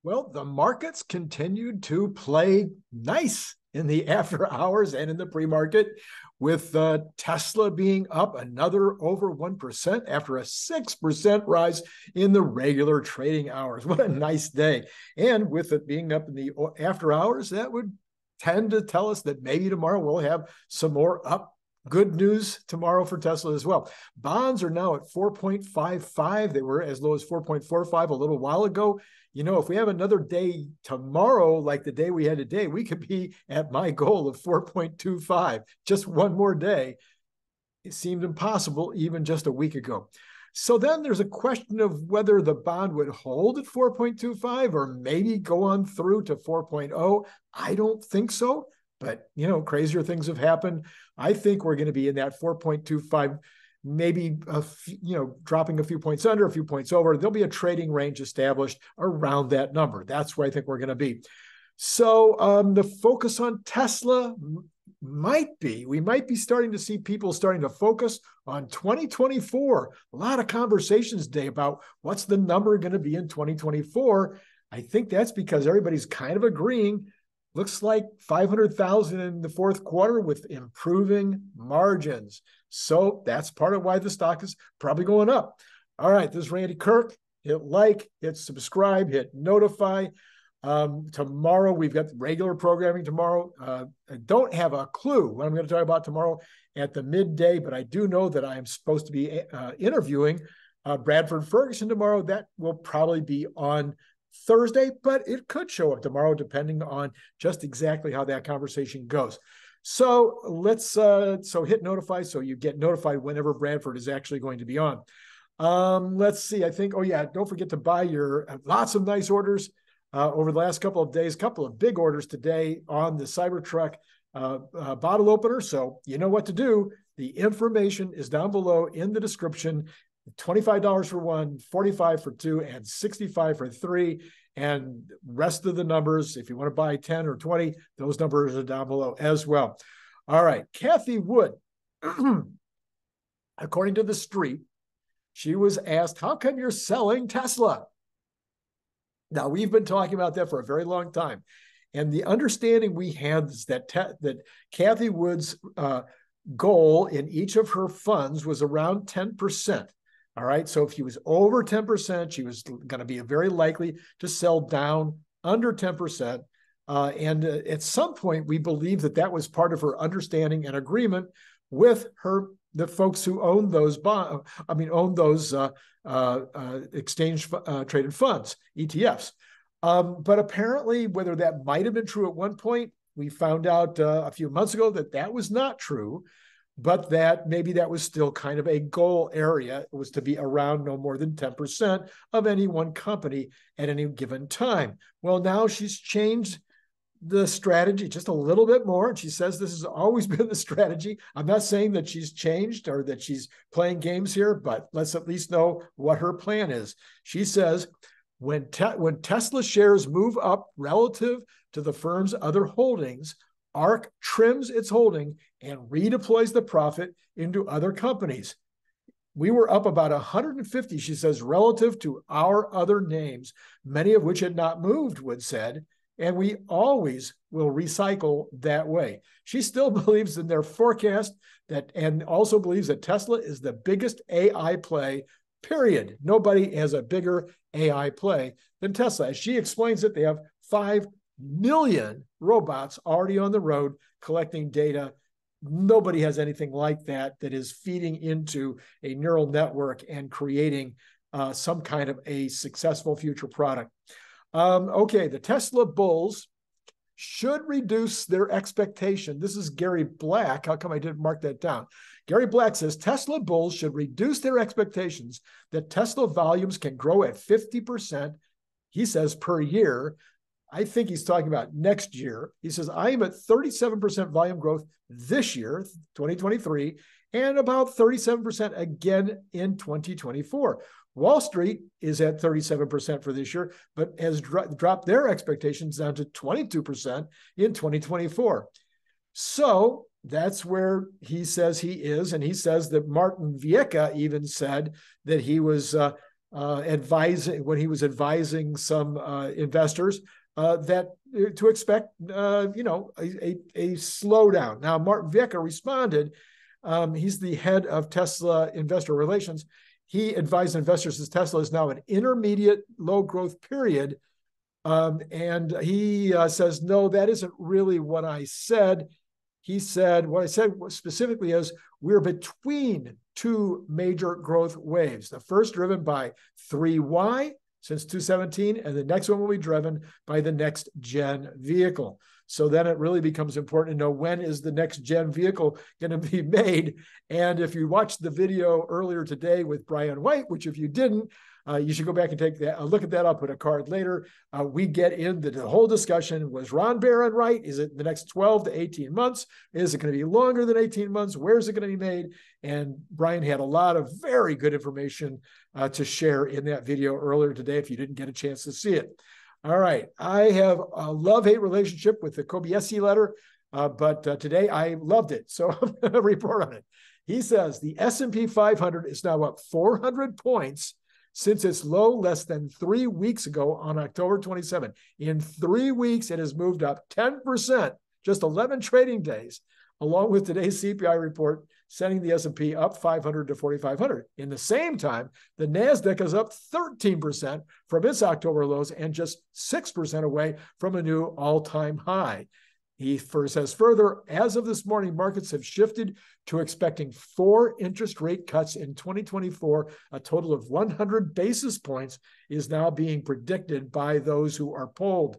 Well, the markets continued to play nice in the after hours and in the pre-market, with Tesla being up another over 1% after a 6% rise in the regular trading hours. What a nice day. And with it being up in the after hours, that would tend to tell us that maybe tomorrow we'll have some more up good news tomorrow for Tesla as well. Bonds are now at 4.55. They were as low as 4.45 a little while ago. If we have another day tomorrow, like the day we had today, we could be at my goal of 4.25. Just one more day. It seemed impossible even just a week ago. So then there's a question of whether the bond would hold at 4.25 or maybe go on through to 4.0. I don't think so, but crazier things have happened. I think we're going to be in that 4.25, maybe dropping a few points under, a few points over. There'll be a trading range established around that number. That's where I think we're going to be. So the focus on Tesla we might be starting to see people starting to focus on 2024. A lot of conversations today about what's the number going to be in 2024. I think that's because everybody's kind of agreeing. Looks like 500,000 in the fourth quarter with improving margins. So that's part of why the stock is probably going up. All right, this is Randy Kirk. Hit like, hit subscribe, hit notify. Tomorrow, we've got regular programming tomorrow. I don't have a clue what I'm going to talk about tomorrow at the midday, but I do know that I am supposed to be interviewing Bradford Ferguson tomorrow. That will probably be on Thursday, but it could show up tomorrow depending on just exactly how that conversation goes. So let's hit notify so you get notified whenever Bradford is actually going to be on. Let's see. I think, don't forget to buy your lots of nice orders over the last couple of days, couple of big orders today on the Cybertruck bottle opener. So you know what to do. The information is down below in the description. $25 for one, $45 for two, and $65 for three. And rest of the numbers, if you want to buy 10 or 20, those numbers are down below as well. All right, Kathy Wood, according to The Street, she was asked, how come you're selling Tesla? Now, we've been talking about that for a very long time. And the understanding we had is that Kathy Wood's goal in each of her funds was around 10%. All right. So if she was over 10%, she was going to be very likely to sell down under 10%. And at some point, we believe that was part of her understanding and agreement with the folks who own those exchange traded funds, ETFs. But apparently, whether that might have been true at one point, we found out a few months ago that was not true. But that maybe that was still kind of a goal area. It was to be around no more than 10% of any one company at any given time. Well, now she's changed the strategy just a little bit more. And she says this has always been the strategy. I'm not saying that she's changed or that she's playing games here, but let's at least know what her plan is. She says, when Tesla shares move up relative to the firm's other holdings, ARK trims its holding and redeploys the profit into other companies. We were up about 150, she says, relative to our other names, many of which had not moved, Wood said, and we always will recycle that way. She still believes in their forecast and also believes that Tesla is the biggest AI play, period. Nobody has a bigger AI play than Tesla. As she explains it, they have 5 million robots already on the road collecting data. Nobody has anything like that is feeding into a neural network and creating some kind of a successful future product. Okay, the Tesla bulls should reduce their expectation. This is Gary Black. How come I didn't mark that down? Gary Black says Tesla bulls should reduce their expectations that Tesla volumes can grow at 50%, he says, per year. I think he's talking about next year. He says, I am at 37% volume growth this year, 2023, and about 37% again in 2024. Wall Street is at 37% for this year, but has dropped their expectations down to 22% in 2024. So that's where he says he is. And he says that Martin Viecha even said that he was advising when he was advising some investors that to expect a slowdown. Now, Martin Vicker responded. He's the head of Tesla investor relations. He advised investors that Tesla is now an intermediate low growth period. And he says, no, that isn't really what I said. He said, what I said specifically is we're between two major growth waves. The first driven by 3Y since 2017, and the next one will be driven by the next gen vehicle. So then it really becomes important to know when is the next gen vehicle going to be made. And if you watched the video earlier today with Brian White, which if you didn't, you should go back and take a look at that. I'll put a card later. We get into the whole discussion. Was Ron Barron right? Is it the next 12 to 18 months? Is it going to be longer than 18 months? Where is it going to be made? And Brian had a lot of very good information to share in that video earlier today if you didn't get a chance to see it. All right. I have a love-hate relationship with the Kobayashi letter, but today I loved it. So I'm going to report on it. He says the S&P 500 is now up 400 points since its low less than 3 weeks ago on October 27. In 3 weeks, it has moved up 10%, just 11 trading days, along with today's CPI report, sending the S&P up 500 to 4,500. In the same time, the NASDAQ is up 13% from its October lows and just 6% away from a new all-time high. He says further, as of this morning, markets have shifted to expecting 4 interest rate cuts in 2024. A total of 100 basis points is now being predicted by those who are polled.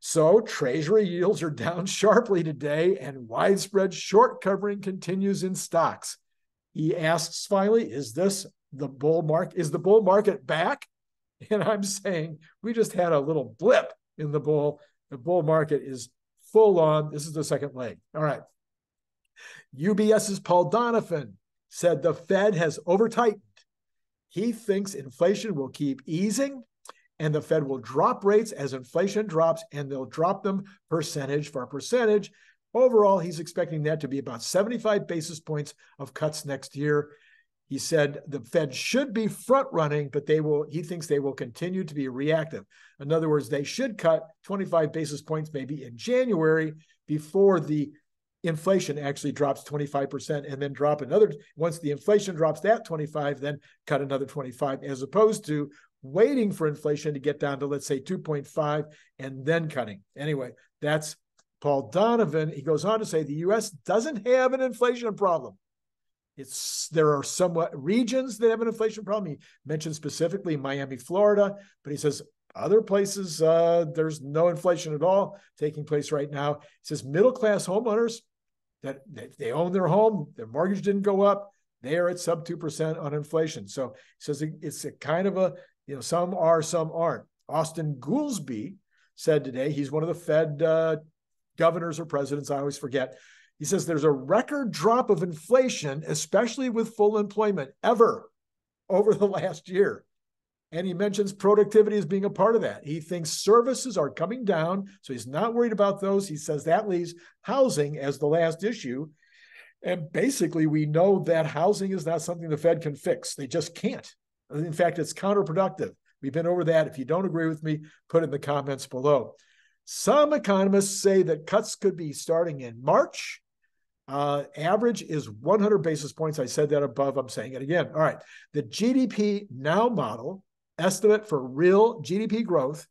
So Treasury yields are down sharply today, and widespread short covering continues in stocks. He asks finally, is the bull market back? And I'm saying we just had a little blip in the bull. The bull market is full on. This is the second leg. All right. UBS's Paul Donovan said the Fed has over-tightened. He thinks inflation will keep easing and the Fed will drop rates as inflation drops, and they'll drop them percentage for percentage. Overall, he's expecting that to be about 75 basis points of cuts next year. He said the Fed should be front-running, but he thinks they will continue to be reactive. In other words, they should cut 25 basis points maybe in January before the inflation actually drops 25% and then drop another. Once the inflation drops that 25, then cut another 25, as opposed to waiting for inflation to get down to, let's say, 2.5 and then cutting. Anyway, that's Paul Donovan. He goes on to say the U.S. doesn't have an inflation problem. There are somewhat regions that have an inflation problem. He mentioned specifically Miami, Florida, but he says other places, there's no inflation at all taking place right now. He says middle-class homeowners, that they own their home, their mortgage didn't go up, they are at sub 2% on inflation. So he says it's a kind of a, some are, some aren't. Austin Goolsbee said today, he's one of the Fed governors or presidents, I always forget. He says there's a record drop of inflation, especially with full employment, ever over the last year. And he mentions productivity as being a part of that. He thinks services are coming down, so he's not worried about those. He says that leaves housing as the last issue. And basically, we know that housing is not something the Fed can fix. They just can't. In fact, it's counterproductive. We've been over that. If you don't agree with me, put it in the comments below. Some economists say that cuts could be starting in March. Average is 100 basis points. I said that above. I'm saying it again. All right. The GDP Now model estimate for real GDP growth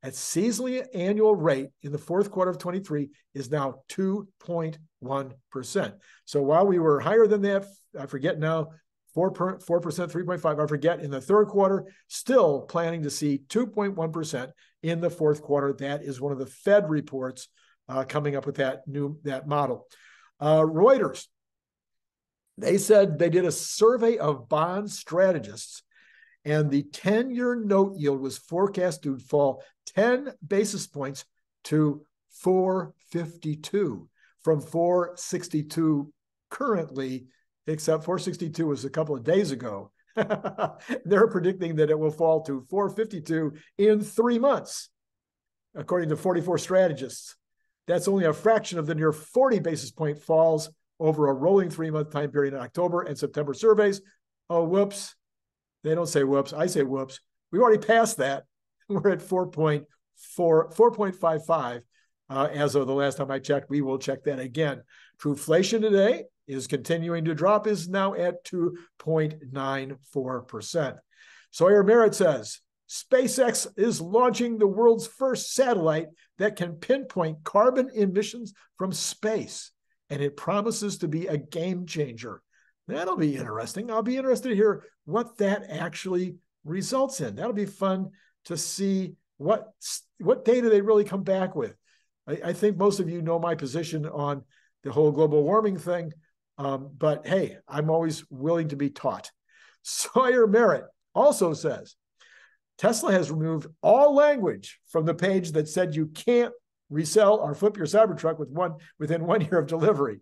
at seasonally annual rate in the fourth quarter of 23 is now 2.1%. So while we were higher than that, I forget now, 4%, 3.5%, I forget, in the third quarter, still planning to see 2.1% in the fourth quarter. That is one of the Fed reports coming up with that model. Reuters, they said they did a survey of bond strategists, and the 10-year note yield was forecast to fall 10 basis points to 452 from 462 currently, except 462 was a couple of days ago. They're predicting that it will fall to 452 in 3 months, according to 44 strategists. That's only a fraction of the near 40 basis point falls over a rolling 3-month time period in October and September surveys. Oh, whoops. They don't say whoops. I say whoops. We already passed that. We're at 4.55 as of the last time I checked. We will check that again. Truflation today is continuing to drop, is now at 2.94%. Sawyer Merritt says, SpaceX is launching the world's first satellite that can pinpoint carbon emissions from space, and it promises to be a game changer. That'll be interesting. I'll be interested to hear what that actually results in. That'll be fun to see what data they really come back with. I think most of you know my position on the whole global warming thing, but hey, I'm always willing to be taught. Sawyer Merritt also says, Tesla has removed all language from the page that said you can't resell or flip your Cybertruck within 1 year of delivery.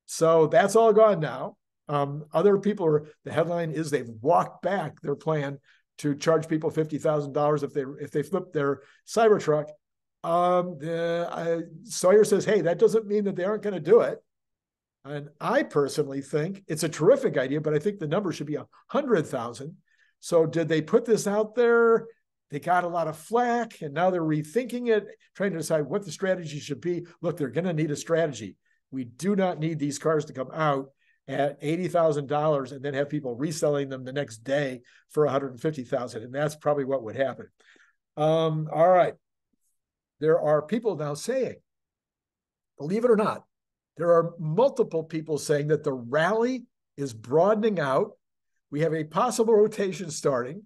So that's all gone now. Other people the headline is they've walked back their plan to charge people $50,000 if they flip their Cybertruck. Sawyer says, hey, that doesn't mean that they aren't going to do it. And I personally think it's a terrific idea, but I think the number should be 100,000. So did they put this out there? They got a lot of flack, and now they're rethinking it, trying to decide what the strategy should be. Look, they're going to need a strategy. We do not need these cars to come out at $80,000 and then have people reselling them the next day for $150,000. And that's probably what would happen. All right. There are people now saying, believe it or not, there are multiple people saying that the rally is broadening out. We have a possible rotation starting,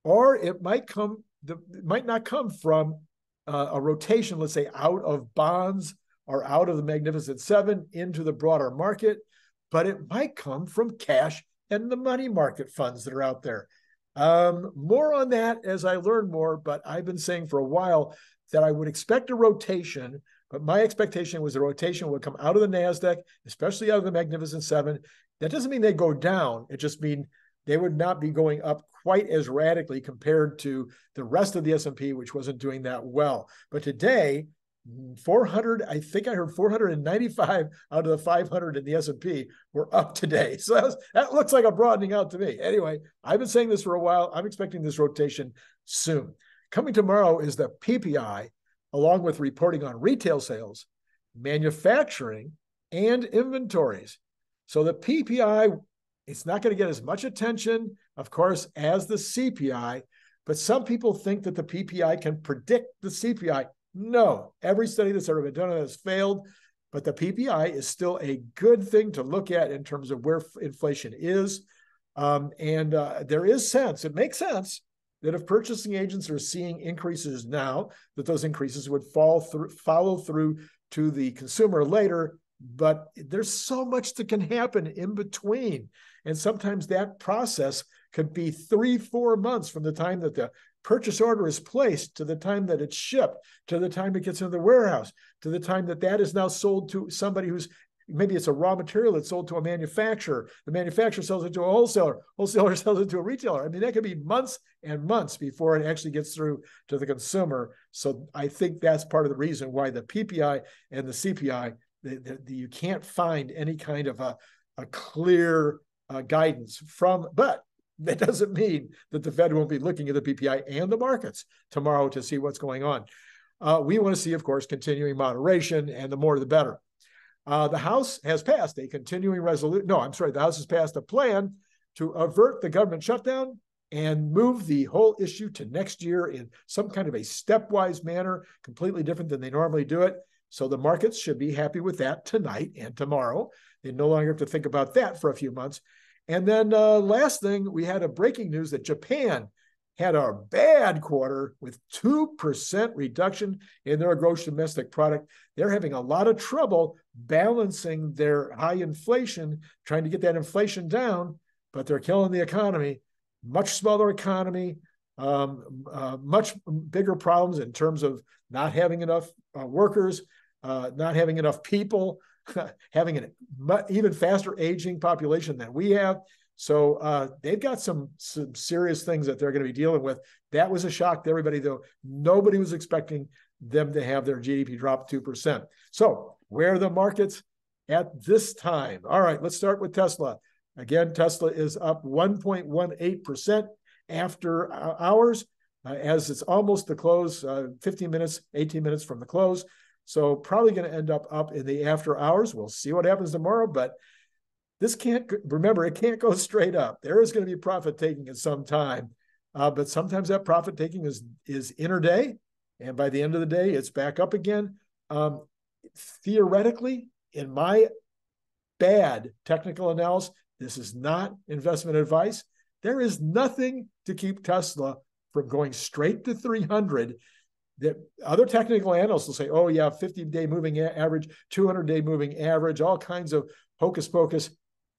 or it might not come from a rotation, let's say, out of bonds or out of the Magnificent Seven into the broader market, but it might come from cash and the money market funds that are out there. More on that as I learn more, but I've been saying for a while that I would expect a rotation, but my expectation was the rotation would come out of the NASDAQ, especially out of the Magnificent Seven. That doesn't mean they go down. It just means they would not be going up quite as radically compared to the rest of the S&P, which wasn't doing that well. But today, 400, I think I heard 495 out of the 500 in the S&P were up today. So that looks like a broadening out to me. Anyway, I've been saying this for a while. I'm expecting this rotation soon. Coming tomorrow is the PPI, along with reporting on retail sales, manufacturing, and inventories. So the PPI, it's not going to get as much attention, of course, as the CPI, but some people think that the PPI can predict the CPI. No, every study that's ever been done has failed, but the PPI is still a good thing to look at in terms of where inflation is. There is sense, it makes sense, that if purchasing agents are seeing increases now, that those increases would follow through to the consumer later. But there's so much that can happen in between. And sometimes that process could be 3-4 months from the time that the purchase order is placed to the time that it's shipped, to the time it gets into the warehouse, to the time that that is now sold to somebody who's, maybe it's a raw material that's sold to a manufacturer. The manufacturer sells it to a wholesaler. Wholesaler sells it to a retailer. I mean, that could be months and months before it actually gets through to the consumer. So I think that's part of the reason why the PPI and the CPI, you can't find any kind of a clear guidance from, but that doesn't mean that the Fed won't be looking at the PPI and the markets tomorrow to see what's going on. We want to see, of course, continuing moderation, and the more the better. The House has passed a continuing resolution. No, I'm sorry. The House has passed a plan to avert the government shutdown and move the whole issue to next year in some kind of a stepwise manner, completely different than they normally do it. So the markets should be happy with that tonight and tomorrow. They no longer have to think about that for a few months. And then last thing, we had a breaking news that Japan had a bad quarter with 2% reduction in their gross domestic product. They're having a lot of trouble balancing their high inflation, trying to get that inflation down, but they're killing the economy. Much smaller economy, much bigger problems in terms of not having enough workers, not having enough people, having an even faster aging population than we have. So they've got some serious things that they're going to be dealing with. That was a shock to everybody, though. Nobody was expecting them to have their GDP drop 2%. So where are the markets at this time? All right, let's start with Tesla. Again, Tesla is up 1.18% after hours, as it's almost the close, 15 minutes, 18 minutes from the close. So probably going to end up in the after hours. We'll see what happens tomorrow, but this can't, remember, it can't go straight up. There is going to be profit taking at some time, but sometimes that profit taking is intraday, and by the end of the day, it's back up again. Theoretically, in my bad technical analysis, this is not investment advice. There is nothing to keep Tesla from going straight to 300. That other technical analysts will say, oh yeah, 50-day moving average, 200-day moving average, all kinds of hocus pocus.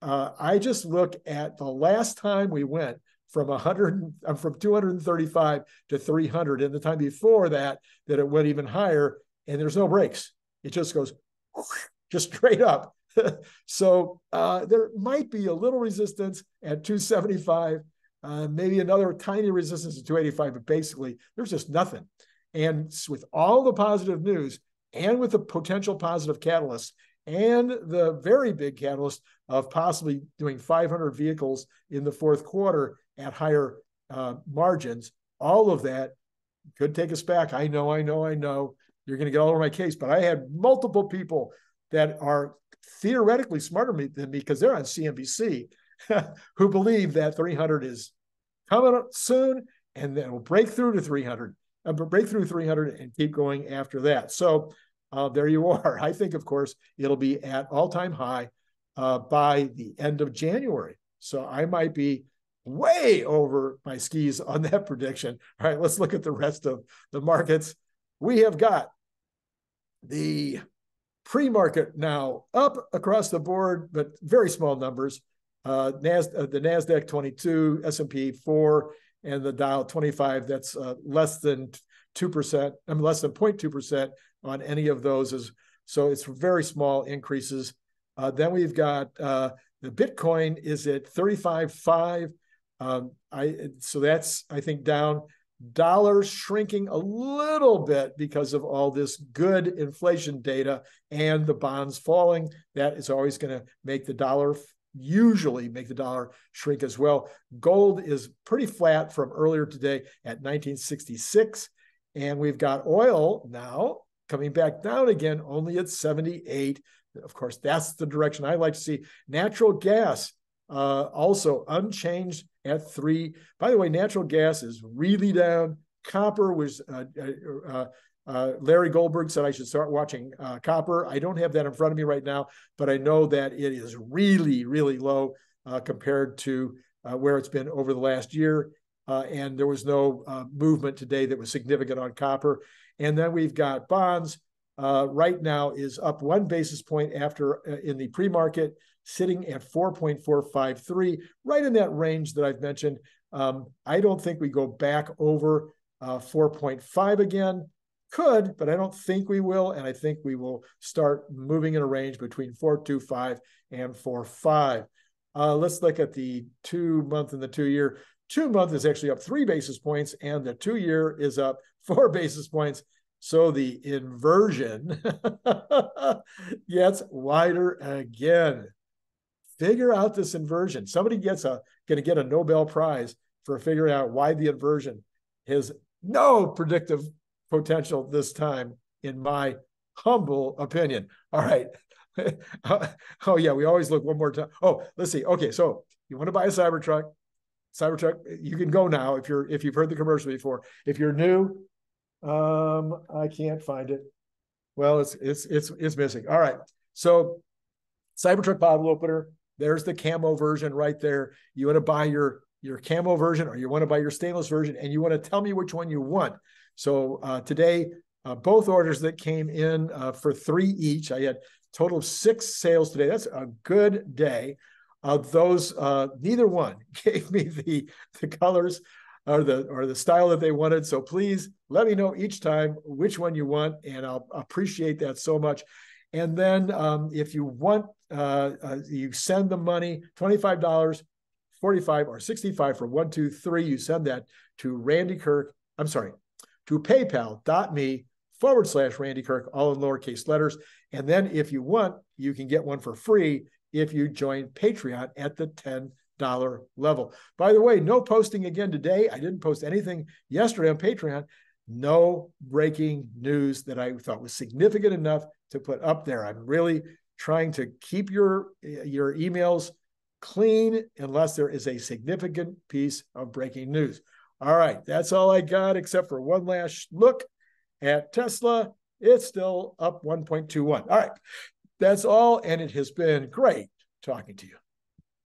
I just look at the last time we went from 235 to 300, and the time before that it went even higher, and there's no breaks. It just goes just straight up. So there might be a little resistance at 275, maybe another tiny resistance at 285, but basically there's just nothing. And with all the positive news and with the potential positive catalysts and the very big catalyst of possibly doing 500 vehicles in the fourth quarter at higher margins, all of that could take us back. I know. You're going to get all over my case, but I had multiple people that are theoretically smarter than me because they're on CNBC who believe that 300 is coming up soon, and then we'll break through 300 and keep going after that. So there you are. I think, of course, it'll be at all-time high by the end of January. So I might be way over my skis on that prediction. All right, let's look at the rest of the markets. We have got the pre-market now up across the board, but very small numbers. The NASDAQ 22, S&P 4, and the Dow 25. That's less than 2%. Less than 0.2% on any of those. So it's very small increases. Then we've got the Bitcoin is at 35.5. So that's, I think, down. Dollars shrinking a little bit because of all this good inflation data and the bonds falling. That is always going to make the dollar, usually make the dollar shrink as well. Gold is pretty flat from earlier today at 1966. And we've got oil now coming back down again, only at 78. Of course, that's the direction I like to see. Natural gas also unchanged at 3. By the way, natural gas is really down. Copper was, Larry Goldberg said I should start watching copper. I don't have that in front of me right now, but I know that it is really, really low compared to where it's been over the last year. And there was no movement today that was significant on copper. And then we've got bonds. Right now is up 1 basis point after in the pre-market, sitting at 4.453, right in that range that I've mentioned. I don't think we go back over 4.5 again. Could, but I don't think we will. And I think we will start moving in a range between 4.25 and 4.5. Let's look at the 2-month and the 2-year. 2-month is actually up 3 basis points, and the 2-year is up 4 basis points. So the inversion gets wider again. Figure out this inversion. Somebody going to get a Nobel Prize for figuring out why the inversion has no predictive potential this time, in my humble opinion. All right. Oh yeah, we always look one more time. Oh, let's see. Okay, so you want to buy a Cybertruck? You can go now if you've heard the commercial before. If you're new, I can't find it. Well, it's missing. All right. So Cybertruck bottle opener. There's the camo version right there. You want to buy your camo version, or you want to buy your stainless version, and you want to tell me which one you want. So today, both orders that came in for 3 each. I had a total of 6 sales today. That's a good day. Those neither one gave me the colors or the style that they wanted. So please let me know each time which one you want, and I'll appreciate that so much. And then if you want, you send the money, $25, $45, or $65 for 1, 2, 3. You send that to Randy Kirk. I'm sorry, to paypal.me/Randy Kirk, all in lowercase letters. And then if you want, you can get one for free. if you join Patreon at the $10 level. By the way, no posting again today. I didn't post anything yesterday on Patreon. No breaking news that I thought was significant enough to put up there. I'm really trying to keep your emails clean unless there is a significant piece of breaking news. All right, that's all I got, except for one last look at Tesla. It's still up 1.21. All right, that's all, and it has been great talking to you.